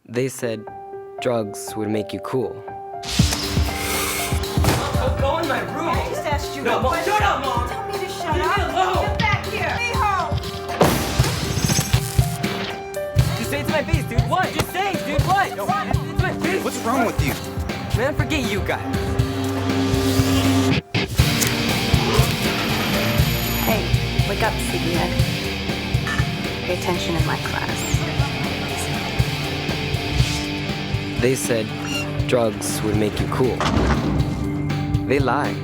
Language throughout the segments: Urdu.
They said drugs would make you cool. Oh, go in my room. I just asked you No, a Mom, question. shut up, Mom. Tell me to shut Leave me up. alone. Get back here. Mijo. Just say it to my face, dude. What? Just say it, dude. What? It's my face. What's wrong with you? Man, forget you guys. Hey, wake up, sleepyhead. Pay attention in my class. They said drugs would make you cool. They lied.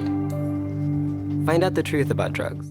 Find out the truth about drugs.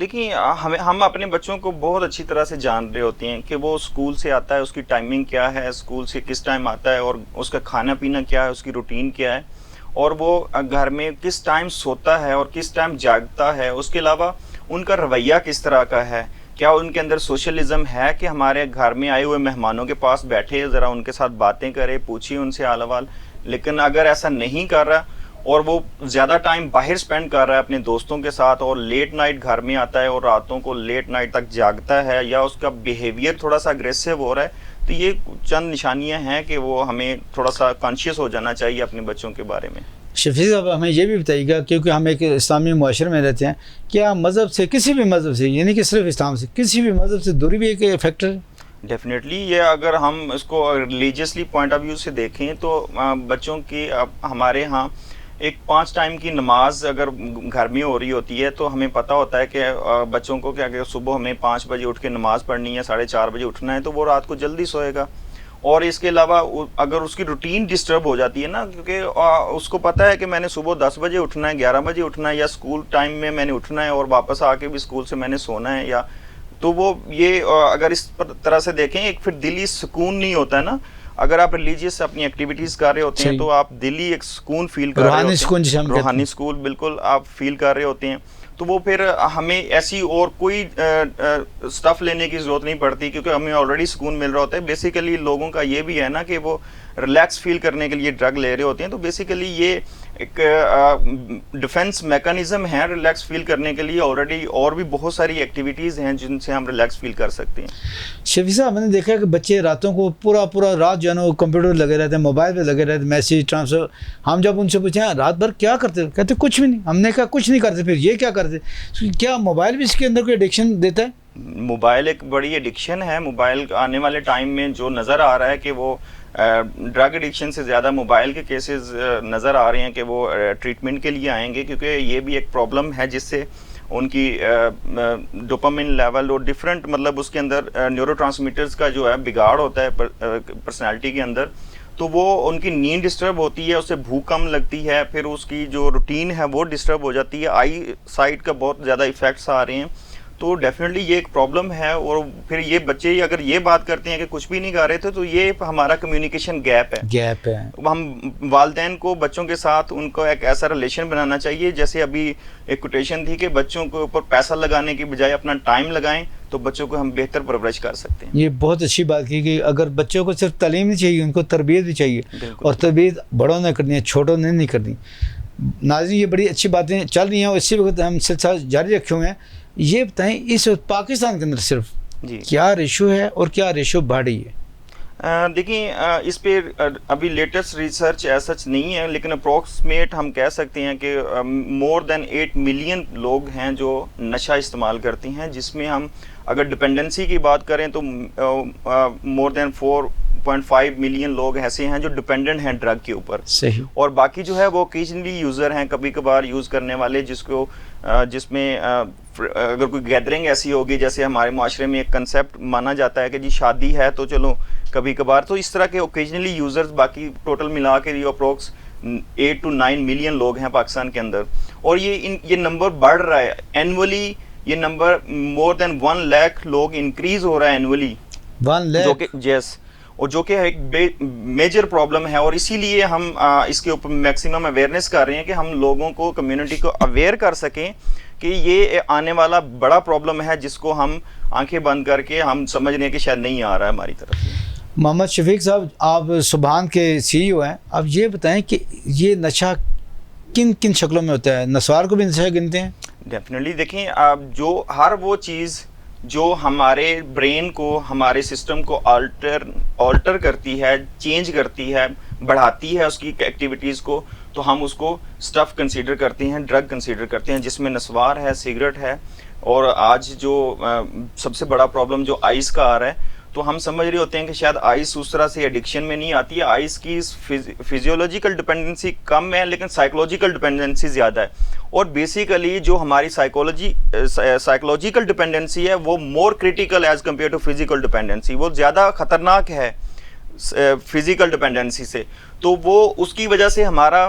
دیکھیں ہم اپنے بچوں کو بہت اچھی طرح سے جان رہے ہوتے ہیں کہ وہ اسکول سے آتا ہے، اس کی ٹائمنگ کیا ہے، اسکول سے کس ٹائم آتا ہے اور اس کا کھانا پینا کیا ہے، اس کی روٹین کیا ہے، اور وہ گھر میں کس ٹائم سوتا ہے اور کس ٹائم جاگتا ہے. اس کے علاوہ ان کا رویہ کس طرح کا ہے، کیا ان کے اندر سوشلزم ہے کہ ہمارے گھر میں آئے ہوئے مہمانوں کے پاس بیٹھے ذرا ان کے ساتھ باتیں کرے، پوچھیے ان سے حال احوال. لیکن اگر ایسا نہیں کر رہا اور وہ زیادہ ٹائم باہر سپینڈ کر رہا ہے اپنے دوستوں کے ساتھ اور لیٹ نائٹ گھر میں آتا ہے اور راتوں کو لیٹ نائٹ تک جاگتا ہے، یا اس کا بیہیویئر تھوڑا سا اگریسو ہو رہا ہے، تو یہ چند نشانیاں ہیں کہ وہ ہمیں تھوڑا سا کانشیس ہو جانا چاہیے اپنے بچوں کے بارے میں. شفیق صاحب ہمیں یہ بھی بتائیے گا، کیونکہ ہم ایک اسلامی معاشرے میں رہتے ہیں، کیا مذہب سے، کسی بھی مذہب سے، یعنی کہ صرف اسلام سے، کسی بھی مذہب سے دوری بھی ایک فیکٹر ہے؟ ڈیفینیٹلی یہ اگر ہم اس کو ریلیجیسلی پوائنٹ آف ویو سے دیکھیں تو بچوں کی ہمارے ہاں ایک 5 ٹائم کی نماز اگر گھر میں ہو رہی ہوتی ہے تو ہمیں پتہ ہوتا ہے کہ بچوں کو کہ اگر صبح ہمیں 5 بجے اٹھ کے نماز پڑھنی ہے، 4:30 بجے اٹھنا ہے، تو وہ رات کو جلدی سوئے گا. اور اس کے علاوہ اگر اس کی روٹین ڈسٹرب ہو جاتی ہے نا، کیونکہ اس کو پتہ ہے کہ میں نے صبح 10 بجے اٹھنا ہے، 11 بجے اٹھنا ہے، یا اسکول ٹائم میں میں نے اٹھنا ہے اور واپس آ کے بھی اسکول سے میں نے سونا ہے، یا تو وہ یہ اگر اس طرح سے دیکھیں ایک پھر دلی سکون نہیں ہوتا ہے نا. اگر آپ ریلیجیس اپنی ایکٹیویٹیز کر رہے ہوتے ہیں تو آپ دلی ایک سکون فیل کر رہے ہوتے ہیں، روحانی سکون بالکل آپ فیل کر رہے ہوتے ہیں. تو وہ پھر ہمیں ایسی اور کوئی سٹف لینے کی ضرورت نہیں پڑتی کیونکہ ہمیں آلریڈی سکون مل رہا ہوتا ہے. بیسیکلی لوگوں کا یہ بھی ہے نا کہ وہ ریلیکس فیل کرنے کے لیے ڈرگ لے رہے ہوتے ہیں، تو بیسیکلی یہ ایک ڈیفنس میکانزم ہے ریلیکس فیل کرنے کے لیے. آلریڈی اور بھی بہت ساری ایکٹیویٹیز ہیں جن سے ہم ریلیکس فیل کر سکتے ہیں. شفیق صاحب میں نے دیکھا کہ بچے راتوں کو پورا رات جو ہے نا وہ کمپیوٹر لگے رہتے ہیں، موبائل پہ لگے رہتے ہیں، میسیج ٹرانسفر. ہم جب ان سے پوچھیں رات بھر کیا کرتے، کہتے کچھ بھی نہیں. ہم نے کہا کچھ نہیں کرتے، پھر یہ کیا کرتے؟ کیا موبائل بھی اس کے اندر کوئی ایڈکشن دیتا ہے؟ موبائل ایک بڑی ایڈکشن ہے. موبائل آنے والے ٹائم میں جو نظر آ رہا ہے کہ وہ ڈرگ ایڈکشن سے زیادہ موبائل کے کیسز نظر آ رہے ہیں کہ وہ ٹریٹمنٹ کے لیے آئیں گے، کیونکہ یہ بھی ایک پرابلم ہے جس سے ان کی ڈوپامن لیول اور ڈفرینٹ مطلب اس کے اندر نیورو ٹرانسمیٹرز کا جو ہے بگاڑ ہوتا ہے پرسنالٹی کے اندر. تو وہ ان کی نیند ڈسٹرب ہوتی ہے، اس سے بھوک کم لگتی ہے، پھر اس کی جو روٹین ہے وہ ڈسٹرب ہو جاتی ہے، آئی سائٹ کا بہت زیادہ ایفیکٹس آ رہے ہیں. تو ڈیفینیٹلی یہ ایک پرابلم ہے. اور پھر یہ بچے اگر یہ بات کرتے ہیں کہ کچھ بھی نہیں کر رہے تھے تو یہ ہمارا کمیونیکیشن گیپ ہے. ہم والدین کو بچوں کے ساتھ ان کو ایک ایسا ریلیشن بنانا چاہیے، جیسے ابھی ایک کوٹیشن تھی کہ بچوں کے اوپر پیسہ لگانے کی بجائے اپنا ٹائم لگائیں تو بچوں کو ہم بہتر پرورش کر سکتے ہیں. یہ بہت اچھی بات کی کہ اگر بچوں کو صرف تعلیم نہیں چاہیے، ان کو تربیت بھی چاہیے، اور تربیت بڑوں نے کرنی ہے، چھوٹوں نے نہیں کرنی. ناظرین یہ بڑی اچھی باتیں چل رہی ہیں اور اسی وقت ہم سلسلہ جاری رکھے ہوئے ہیں. یہ بتائیں اس وقت پاکستان کے اندر صرف کیا ریشو ہے اور کیا ریشو بڑھ رہی ہے؟ دیکھیں اس پہ ابھی لیٹسٹ ریسرچ ایسا نہیں ہے، لیکن اپروکسیمیٹ ہم کہہ سکتے ہیں کہ مور دین 8 ملین لوگ ہیں جو نشہ استعمال کرتے ہیں، جس میں ہم اگر ڈپینڈنسی کی بات کریں تو مور دین 4.5 ملین لوگ ایسے ہیں جو ڈپینڈنٹ ہیں ڈرگ کے اوپر. صحیح. اور باقی جو ہے وہ اوکیجنلی یوزر ہیں، کبھی کبھار یوز کرنے والے، جس میں اگر کوئی گیدرنگ ایسی ہوگی جیسے ہمارے معاشرے میں ایک کنسیپٹ مانا جاتا ہے کہ جی شادی ہے تو چلو کبھی کبھار، تو اس طرح کے اوکیجنلی یوزرز باقی ٹوٹل ملا کے اپروکس 8 to 9 ملین لوگ ہیں پاکستان کے اندر. اور یہ نمبر بڑھ رہا ہے اینولی. یہ نمبر مور دین 1 لاکھ لوگ انکریز ہو رہا ہے اینولی، 1 لاکھ اور جو کہ ایک میجر پرابلم ہے. اور اسی لیے ہم اس کے اوپر میکسیمم اویئرنیس کر رہے ہیں کہ ہم لوگوں کو، کمیونٹی کو اویئر کر سکیں کہ یہ آنے والا بڑا پرابلم ہے جس کو ہم آنکھیں بند کر کے ہم سمجھ رہے ہیں کہ شاید نہیں آ رہا ہے ہماری طرف. محمد شفیق صاحب آپ سبحان کے CEO ہیں، اب یہ بتائیں کہ یہ نشہ کن کن شکلوں میں ہوتا ہے؟ نسوار کو بھی نشہ گنتے ہیں؟ ڈیفینیٹلی. دیکھیں جو ہر وہ چیز جو ہمارے برین کو، ہمارے سسٹم کو آلٹر کرتی ہے، چینج کرتی ہے، بڑھاتی ہے اس کی ایکٹیویٹیز کو، تو ہم اس کو سٹف کنسیڈر کرتے ہیں، ڈرگ کنسیڈر کرتے ہیں، جس میں نسوار ہے، سگریٹ ہے. اور آج جو سب سے بڑا پرابلم جو آئس کا آ رہا ہے، تو ہم سمجھ رہے ہوتے ہیں کہ شاید آئس اس طرح سے ایڈکشن میں نہیں آتی ہے. آئس کی فزیولوجیکل ڈپینڈنسی کم ہے لیکن سائیکولوجیکل ڈپینڈنسی زیادہ ہے. اور بیسیکلی جو ہماری سائیکولوجیکل ڈپینڈنسی ہے وہ more critical as compare to physical dependency, وہ زیادہ خطرناک ہے فزیکل ڈپینڈنسی سے. تو وہ اس کی وجہ سے ہمارا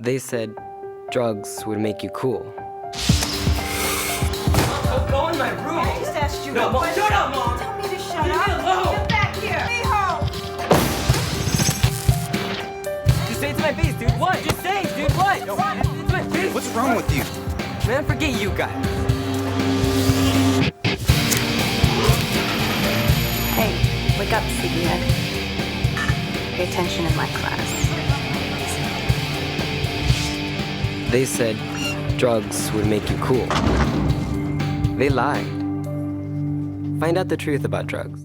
They said drugs would make you cool. Go in my room. I just asked you No, a Mom, question. shut up, Mom. Tell me to shut Leave me up. alone. Get back here. Be home. Just say it to my face, dude. What? Just say it, dude. What? It's my face. What's wrong with you? Man, forget you guys. Hey, wake up, sleepyhead. Pay attention in my class. They said drugs would make you cool. They lied. Find out the truth about drugs.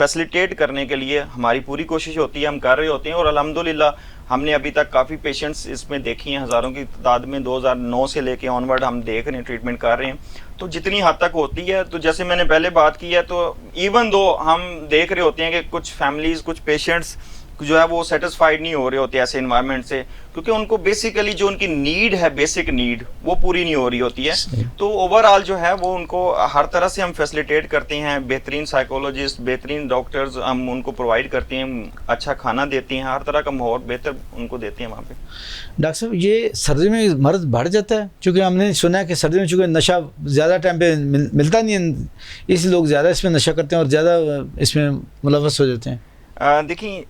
Facilitate کرنے کے لیے ہماری پوری کوشش ہوتی ہے, ہم کر رہے ہوتے ہیں. اور الحمدللہ ہم نے ابھی تک کافی پیشنٹس اس میں دیکھی ہیں, ہزاروں کی تعداد میں 2009 سے لے کے آن ورڈ ہم دیکھ رہے ہیں, ٹریٹمنٹ کر رہے ہیں. تو جتنی حد تک ہوتی ہے, تو جیسے میں نے پہلے بات کی ہے, تو ایون دو ہم دیکھ رہے ہوتے ہیں کہ کچھ فیملیز, کچھ پیشنٹس جو ہے وہ سیٹسفائیڈ نہیں ہو رہے ہوتے ایسے انوائرمنٹ سے, کیونکہ ان کو بیسیکلی جو ان کی نیڈ ہے, بیسک نیڈ, وہ پوری نہیں ہو رہی ہوتی ہے. تو اوور آل جو ہے وہ ان کو ہر طرح سے ہم فیسلیٹیٹ کرتے ہیں, بہترین سائیکولوجسٹ, بہترین ڈاکٹرز ہم ان کو پرووائڈ کرتے ہیں, اچھا کھانا دیتے ہیں, ہر طرح کا ماحول بہتر ان کو دیتے ہیں وہاں پہ. ڈاکٹر صاحب یہ سردی میں مرض بڑھ جاتا ہے, چونکہ ہم نے سنا ہے کہ سردی میں چونکہ نشہ زیادہ ٹائم پہ ملتا نہیں ہے, اس لیے لوگ زیادہ اس میں نشہ کرتے ہیں اور زیادہ اس میں ملوث ہو جاتے ہیں. دیکھیں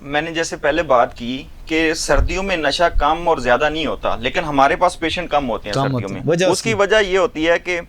میں نے جیسے پہلے بات کی کہ سردیوں میں نشہ کم اور زیادہ نہیں ہوتا, لیکن ہمارے پاس پیشنٹ کم ہوتے ہیں سردیوں میں. اس کی وجہ یہ ہوتی ہے کہ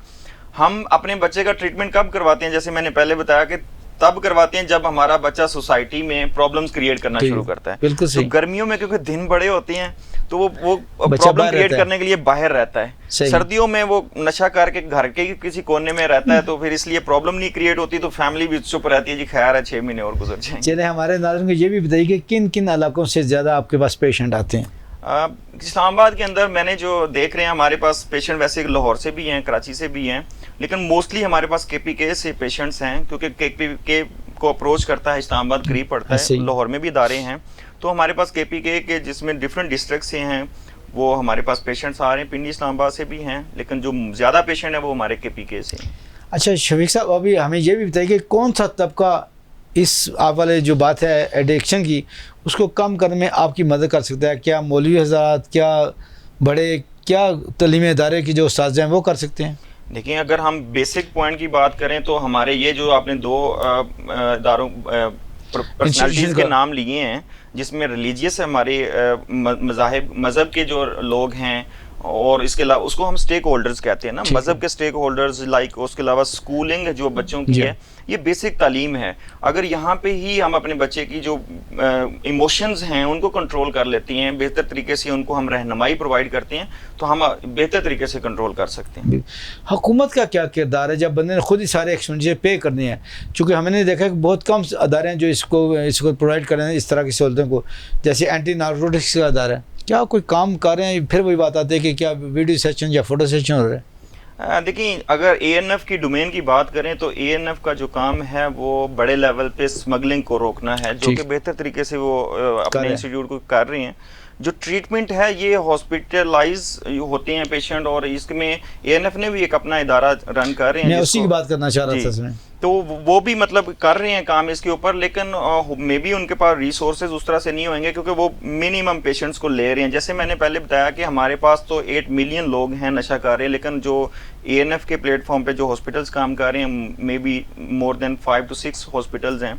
ہم اپنے بچے کا ٹریٹمنٹ کب کرواتے ہیں, جیسے میں نے پہلے بتایا کہ تب کرواتے ہیں جب ہمارا بچہ سوسائٹی میں پرابلمز کریٹ کرنا شروع کرتا ہے. تو گرمیوں میں کیونکہ دن بڑے ہوتے ہیں تو وہ پرابلم کریٹ کرنے کے لیے باہر رہتا ہے. سردیوں میں وہ نشہ کر کے گھر کے کسی کونے میں رہتا ہے, تو پھر اس لیے پرابلم نہیں کریٹ ہوتی, تو فیملی بھی چپ رہتی ہے, جی خیر ہے 6 مہینے اور گزر جائیں. چلیں ہمارے ناظرین کو یہ بھی بتائیے کہ کن کن علاقوں سے زیادہ آپ کے پاس پیشنٹ آتے ہیں؟ اسلام آباد کے اندر میں نے جو دیکھ رہے ہیں ہمارے پاس پیشنٹ ویسے لاہور سے بھی ہیں, کراچی سے بھی ہیں, لیکن موسٹلی ہمارے پاس KPK سے پیشنٹس ہیں, کیونکہ KPK کو اپروچ کرتا ہے اسلام آباد قریب پڑتا ہے, لاہور میں بھی ادارے ہیں, تو ہمارے پاس KPK کے جس میں ڈفرینٹ ڈسٹرکٹ سے ہیں وہ ہمارے پاس پیشنٹس آ رہے ہیں. پنڈی اسلام آباد سے بھی ہیں, لیکن جو زیادہ پیشنٹ ہیں وہ ہمارے KPK سے ہیں. اچھا شفیق صاحب, ابھی ہمیں یہ بھی بتائیے کہ کون سا طبقہ اس آپ والے جو بات ہے ایڈکشن کی اس کو کم کرنے میں آپ کی مدد کر سکتا ہے؟ کیا مولوی حضرات, کیا بڑے, کیا تعلیمی ادارے کی جو اساتذہ ہیں وہ کر سکتے ہیں؟ دیکھیں اگر ہم بیسک پوائنٹ کی بات کریں تو ہمارے یہ جو آپ نے 2 اداروں پرسنالٹیز کے نام لیے ہیں, جس میں ریلیجیس ہمارے مذہب کے جو لوگ ہیں, اور اس کے علاوہ اس کو ہم سٹیک ہولڈرز کہتے ہیں نا, مذہب کے سٹیک ہولڈرز, لائک اس کے علاوہ سکولنگ جو بچوں کی ہے, یہ بیسک تعلیم ہے. اگر یہاں پہ ہی ہم اپنے بچے کی جو ایموشنز ہیں ان کو کنٹرول کر لیتے ہیں, بہتر طریقے سے ان کو ہم رہنمائی پرووائڈ کرتے ہیں, تو ہم بہتر طریقے سے کنٹرول کر سکتے ہیں. حکومت کا کیا کردار ہے جب بندے نے خود ہی سارے ایکسپینڈیچر پے کرنے ہیں؟ چونکہ ہم نے دیکھا کہ بہت کم ادارے ہیں جو اس کو پرووائڈ کر رہے ہیں اس طرح کی سہولتوں کو, جیسے اینٹی نارکوٹکس کا ادارہ ہے. کیا کوئی کام کر رہے ہیں؟ پھر وہی بات آتی ہے کہ کیا ویڈیو سیشن یا فوٹو سیشن ہو رہا ہے؟ دیکھیں اگر ANF کی ڈومین کی بات کریں تو ANF کا جو کام ہے وہ بڑے لیول پہ سمگلنگ کو روکنا ہے, جو کہ بہتر طریقے سے وہ اپنے انسٹیٹیوٹ کو کر رہے ہیں. جو ٹریٹمنٹ ہے یہ ہاسپٹلائز ہوتے ہیں پیشنٹ, اور اس میں ANF نے بھی ایک اپنا ادارہ رن کر رہے ہیں. میں اسی کی بات کرنا چاہ رہا تھا اس میں. تو وہ بھی مطلب کر رہے ہیں کام اس کے اوپر, لیکن مے بی ان کے پاس ریسورسز اس طرح سے نہیں ہوئیں گے, کیونکہ وہ منیمم پیشنٹس کو لے رہے ہیں. جیسے میں نے پہلے بتایا کہ ہمارے پاس تو 8 ملین لوگ ہیں نشہ کر رہے ہیں, لیکن جو ANF کے پلیٹ فارم پہ جو ہاسپٹلس کام کر رہے ہیں may be more than 5 to 6 hospitals ہیں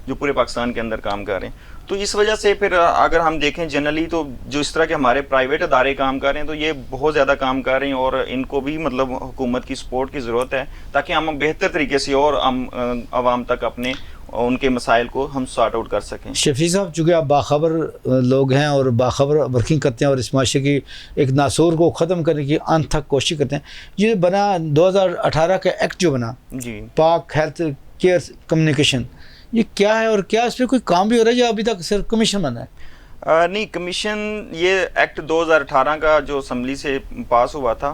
جو پورے پاکستان کے اندر کام کر رہے ہیں. تو اس وجہ سے پھر اگر ہم دیکھیں جنرلی تو جو اس طرح کے ہمارے پرائیویٹ ادارے کام کر رہے ہیں تو یہ بہت زیادہ کام کر رہے ہیں, اور ان کو بھی مطلب حکومت کی سپورٹ کی ضرورت ہے, تاکہ ہم بہتر طریقے سے اور ہم عوام تک اپنے ان کے مسائل کو ہم سارٹ آؤٹ کر سکیں. شفیع صاحب, چونکہ آپ باخبر لوگ ہیں اور باخبر ورکنگ کرتے ہیں اور اس معاشرے کی ایک ناسور کو ختم کرنے کی انت تک کوشش کرتے ہیں, یہ بنا 2018 کا ایکٹ جو بنا, جی, پاک ہیلتھ کیئر کمیونیکیشن, یہ کیا ہے اور کیا اس پہ کوئی کام بھی ہو رہا ہے یا ابھی تک صرف کمیشن بنا ہے؟ نہیں, کمیشن یہ ایکٹ 2018 کا جو اسمبلی سے پاس ہوا تھا,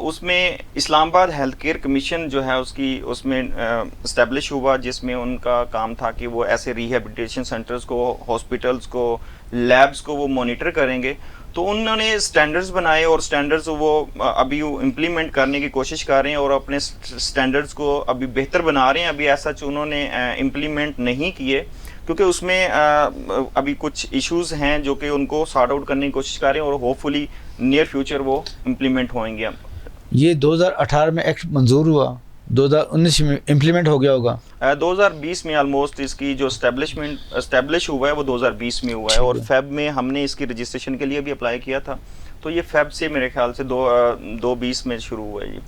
اس میں اسلام آباد ہیلتھ کیئر کمیشن جو ہے اس میں اسٹیبلش ہوا, جس میں ان کا کام تھا کہ وہ ایسے ریہیبلیٹیشن سینٹرز کو, ہاسپٹلس کو, لیبس کو وہ مانیٹر کریں گے. تو انہوں نے سٹینڈرڈز بنائے, اور سٹینڈرڈز وہ ابھی امپلیمنٹ کرنے کی کوشش کر رہے ہیں, اور اپنے سٹینڈرڈز کو ابھی بہتر بنا رہے ہیں. ابھی ایسا انہوں نے امپلیمنٹ نہیں کیے, کیونکہ اس میں ابھی کچھ ایشوز ہیں جو کہ ان کو سارٹ آؤٹ کرنے کی کوشش کر رہے ہیں, اور ہوپ فلی نیئر فیوچر وہ امپلیمنٹ ہوئیں گے. یہ 2018 میں ایکٹ منظور ہوا, 2019 میں امپلیمنٹ ہو گیا ہوگا, 2020 میں آلموسٹ اس کی جو اسٹیبلش ہوا ہے وہ 2020 میں ہوا ہے, اور فیب میں ہم نے اس کی رجسٹریشن کے لیے بھی اپلائی کیا تھا, تو یہ فیب سے میرے خیال سے 2020 میں شروع ہوا ہے یہ.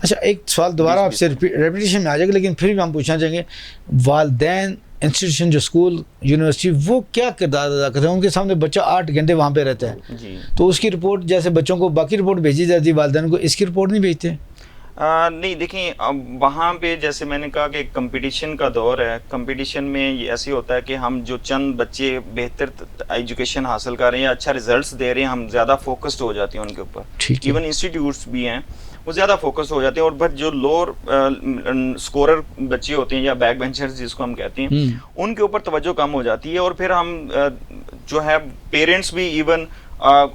اچھا, ایک سوال دوبارہ آپ سے ریپیٹیشن میں آ جائے گا, لیکن پھر بھی ہم پوچھنا چاہیں گے, والدین انسٹیٹیوشن جو اسکول یونیورسٹی وہ کیا کردار ادا کرتے ہیں؟ ان کے سامنے بچہ 8 گھنٹے وہاں پہ رہتا ہے, جی, تو اس کی رپورٹ جیسے بچوں کو باقی رپورٹ بھیجی جاتی ہے والدین کو, اس کی رپورٹ نہیں بھیجتے؟ نہیں دیکھیں، اب وہاں پہ جیسے میں نے کہا کہ کمپٹیشن کا دور ہے. کمپٹیشن میں یہ ایسے ہوتا ہے کہ ہم جو چند بچے بہتر ایجوکیشن حاصل کر رہے ہیں یا اچھا ریزلٹس دے رہے ہیں، ہم زیادہ فوکسڈ ہو جاتے ہیں ان کے اوپر. ایون انسٹیٹیوٹس بھی ہیں وہ زیادہ فوکس ہو جاتے ہیں. اور بٹ جو لوور اسکورر بچے ہوتے ہیں یا بیک بینچرز جس کو ہم کہتے ہیں، ان کے اوپر توجہ کم ہو جاتی ہے. اور پھر ہم جو ہے پیرنٹس بھی ایون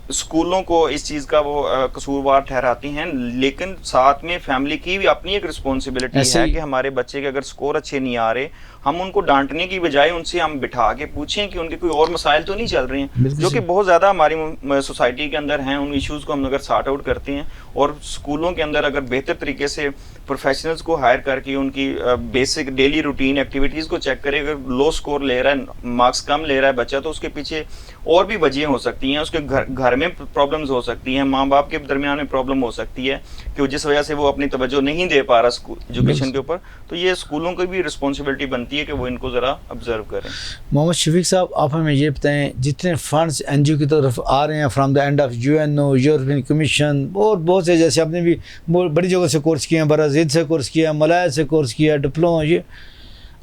اسکولوں کو اس چیز کا وہ قصوروار ٹھہراتی ہیں، لیکن ساتھ میں فیملی کی بھی اپنی ایک رسپانسبلٹی ہے کہ ہمارے بچے کے اگر سکور اچھے نہیں آ رہے، ہم ان کو ڈانٹنے کی بجائے ان سے ہم بٹھا کے پوچھیں کہ ان کے کوئی اور مسائل تو نہیں چل رہے ہیں، جو کہ بہت زیادہ ہماری سوسائٹی کے اندر ہیں. ان ایشوز کو ہم اگر سارٹ آؤٹ کرتے ہیں اور اسکولوں کے اندر اگر بہتر طریقے سے پروفیشنلز کو ہائر کر کے ان کی بیسک ڈیلی روٹین ایکٹیویٹیز کو چیک کرے. اگر لو سکور لے رہا ہے، مارکس کم لے رہا ہے بچہ، تو اس کے پیچھے اور بھی وجہیں ہو سکتی ہیں. اس کے گھر میں پرابلمز ہو سکتی ہیں، ماں باپ کے درمیان میں پرابلم ہو سکتی ہے کہ جس وجہ سے وہ اپنی توجہ نہیں دے پا رہا ایجوکیشن کے اوپر. تو یہ اسکولوں کی بھی رسپانسبلٹی بنتی ہے کہ وہ ان کو ذرا آبزرو کریں. محمد شفیق صاحب، آپ ہمیں یہ بتائیں، جتنے فنڈز این جی او کی طرف آ رہے ہیں from the and of UNO، European commission اور بہت سے، جیسے آپ نے بھی بڑی جگہ سے کورس کیا، برازیل سے کورس کیا، ملایا سے کورس کیا، ڈپلوما، یہ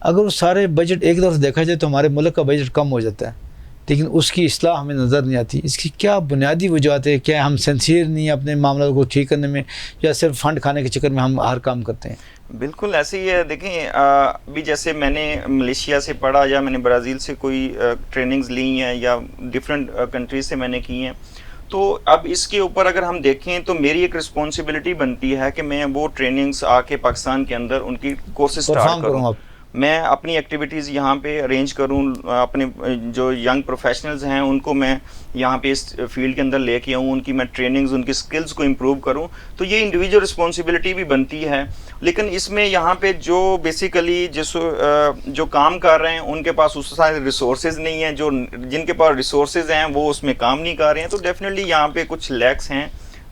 اگر وہ سارے بجٹ ایک طرف دیکھا جائے تو ہمارے ملک کا بجٹ کم ہو جاتا ہے، لیکن اس کی اصلاح ہمیں نظر نہیں آتی. اس کی کیا بنیادی وجوہات ہے؟ کیا ہم سنسیئر نہیں اپنے معاملات کو ٹھیک کرنے میں، یا صرف فنڈ کھانے کے چکر میں ہم ہر کام کرتے ہیں؟ بالکل ایسے ہی ہے. دیکھیں ابھی جیسے میں نے ملیشیا سے پڑھا یا میں نے برازیل سے کوئی ٹریننگز لی ہیں یا ڈفرینٹ کنٹریز سے میں نے کی ہیں، تو اب اس کے اوپر اگر ہم دیکھیں تو میری ایک رسپانسبلٹی بنتی ہے کہ میں وہ ٹریننگز آ کے پاکستان کے اندر ان کی کورسز اسٹارٹ کروں، میں اپنی ایکٹیویٹیز یہاں پہ ارینج کروں، اپنے جو ینگ پروفیشنلز ہیں ان کو میں یہاں پہ اس فیلڈ کے اندر لے کے آؤں، ان کی میں ٹریننگز، ان کی سکلز کو امپروو کروں. تو یہ انڈیویجول رسپانسبلٹی بھی بنتی ہے. لیکن اس میں یہاں پہ جو بیسیکلی جو کام کر رہے ہیں ان کے پاس اس سارے ریسورسز نہیں ہیں، جن کے پاس ریسورسز ہیں وہ اس میں کام نہیں کر رہے ہیں. تو ڈیفینیٹلی یہاں پہ کچھ لیکس ہیں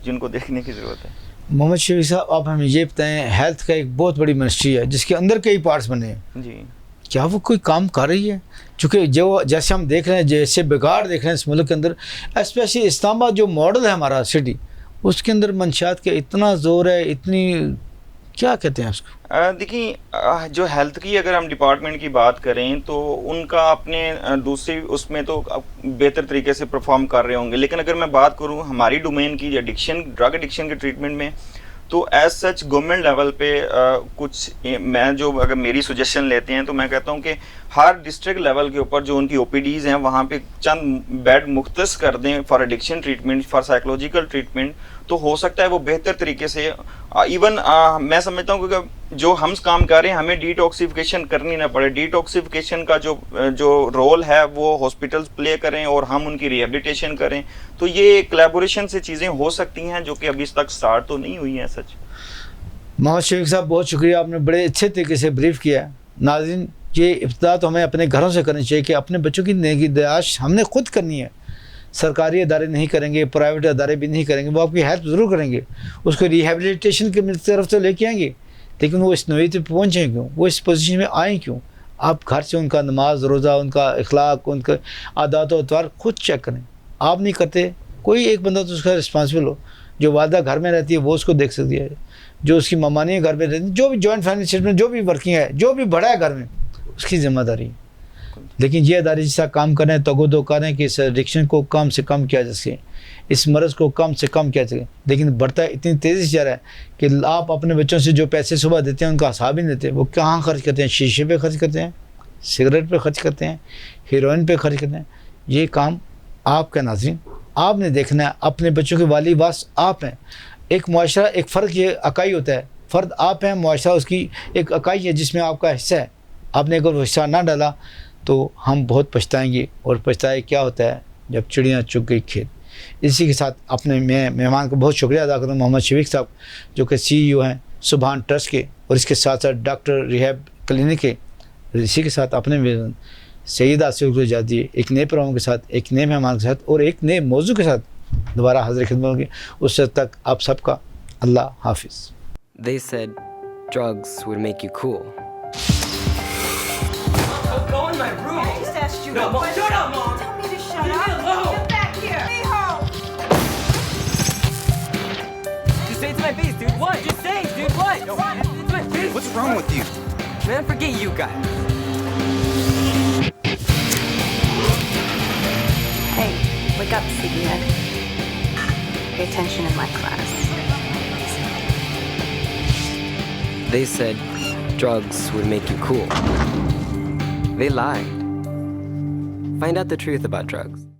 جن کو دیکھنے کی ضرورت ہے. محمد شفیق صاحب، آپ ہمیں یہ بتائیں، ہیلتھ کا ایک بہت بڑی منسٹری ہے جس کے اندر کئی پارٹس بنے ہیں، جی کیا وہ کوئی کام کر رہی ہے؟ چونکہ جیسے ہم دیکھ رہے ہیں، جیسے بگاڑ دیکھ رہے ہیں اس ملک کے اندر، اسپیشلی اسلام آباد جو ماڈل ہے ہمارا سٹی، اس کے اندر منشیات کا اتنا زور ہے، اتنی کیا کہتے ہیں اس کو؟ دیکھیں جو ہیلتھ کی اگر ہم ڈپارٹمنٹ کی بات کریں تو ان کا اپنے دوسری اس میں تو بہتر طریقے سے پرفارم کر رہے ہوں گے. لیکن اگر میں بات کروں ہماری ڈومین کی ڈرگ ایڈکشن کے ٹریٹمنٹ میں، تو ایز سچ گورنمنٹ لیول پہ کچھ میں جو اگر میری سجیشن لیتے ہیں تو میں کہتا ہوں کہ ہر ڈسٹرکٹ لیول کے اوپر جو ان کی OPDs ہیں وہاں پہ چند بیڈ مختص کر دیں for addiction treatment, for psychological treatment. تو ہو سکتا ہے وہ بہتر طریقے سے ایون میں سمجھتا ہوں کہ جو ہم کام کر رہے ہیں ہمیں ڈیٹاکسیفیکیشن کرنی نہ پڑے. ڈیٹاکسیفیکیشن کا جو رول ہے وہ ہاسپٹلز پلے کریں اور ہم ان کی ریہیبلیٹیشن کریں. تو یہ کلیبوریشن سے چیزیں ہو سکتی ہیں جو کہ ابھی تک سٹارٹ تو نہیں ہوئی ہیں. سچ محمد شفیق صاحب، بہت شکریہ، آپ نے بڑے اچھے طریقے سے بریف کیا. ناظرین، یہ ابتدا تو ہمیں اپنے گھروں سے کرنی چاہیے کہ اپنے بچوں کی نگہداشت ہم نے خود کرنی ہے. سرکاری ادارے نہیں کریں گے، پرائیویٹ ادارے بھی نہیں کریں گے، وہ آپ کی ہیلپ ضرور کریں گے، اس کو ریہیبلیٹیشن کی طرف تو لے کے آئیں گے، لیکن وہ اس نوعیت پہ پہنچیں کیوں، وہ اس پوزیشن میں آئیں کیوں؟ آپ گھر سے ان کا نماز روزہ، ان کا اخلاق، ان کا عادات و اطوار خود چیک کریں. آپ نہیں کرتے، کوئی ایک بندہ تو اس کا رسپانسبل ہو. جو والدہ گھر میں رہتی ہے وہ اس کو دیکھ سکتی ہے، جو اس کی ممانی گھر میں رہتی ہے، جو بھی جوائنٹ فیملی سسٹم میں جو بھی ورکنگ ہے، جو بھی بڑا ہے گھر میں، اس کی ذمہ داری ہے. لیکن یہ ادارے جس طرح کام کریں تو کریں کہ اس ایڈکشن کو کم سے کم کیا جا سکے، اس مرض کو کم سے کم کیا جا سکے. لیکن بڑھتا اتنی تیزی سے جا رہا ہے کہ آپ اپنے بچوں سے جو پیسے صبح دیتے ہیں ان کا حساب ہی نہیں دیتے. وہ کہاں خرچ کرتے ہیں؟ شیشے پہ خرچ کرتے ہیں، سگریٹ پہ خرچ کرتے ہیں، ہیروئن پہ خرچ کرتے ہیں. یہ کام آپ کا ناظرین آپ نے دیکھنا ہے. اپنے بچوں کے والی واس آپ ہیں. ایک معاشرہ، ایک فرد یہ اکائی ہوتا ہے، فرد آپ ہیں، معاشرہ اس کی ایک اکائی ہے جس میں آپ کا حصہ ہے. آپ نے اگر وہ حصہ نہ ڈالا تو ہم بہت پچھتائیں گے، اور پچھتائے کیا ہوتا ہے جب چڑیاں چگ گئی کھیت. اسی کے ساتھ اپنے میں مہمان کو بہت شکریہ ادا کرتا ہوں، محمد شفیق صاحب جو کہ CEO ہیں سبحان ٹرسٹ کے، اور اس کے ساتھ ساتھ ڈاکٹر ریہیب کلینک کے. اسی کے ساتھ اپنے سید آصف کو جاتی ہے ایک نئے پروگرام کے ساتھ، ایک نئے مہمان کے ساتھ اور ایک نئے موضوع کے ساتھ دوبارہ حاضر خدمت ہوگی. اس وقت تک آپ سب کا اللہ حافظ. They said drugs would make you cool. Go in my room. I just asked you No, a Mom, question. shut up, Mom. Tell me to shut Leave me up. alone. Get back here. Be home. Just say it to my face, dude. What? Just say it, dude. dude. What? It's my face. What's wrong with you? Man, forget you guys. Hey, wake up, sleepyhead. Pay attention in my class. They said drugs would make you cool. They lied. Find out the truth about drugs.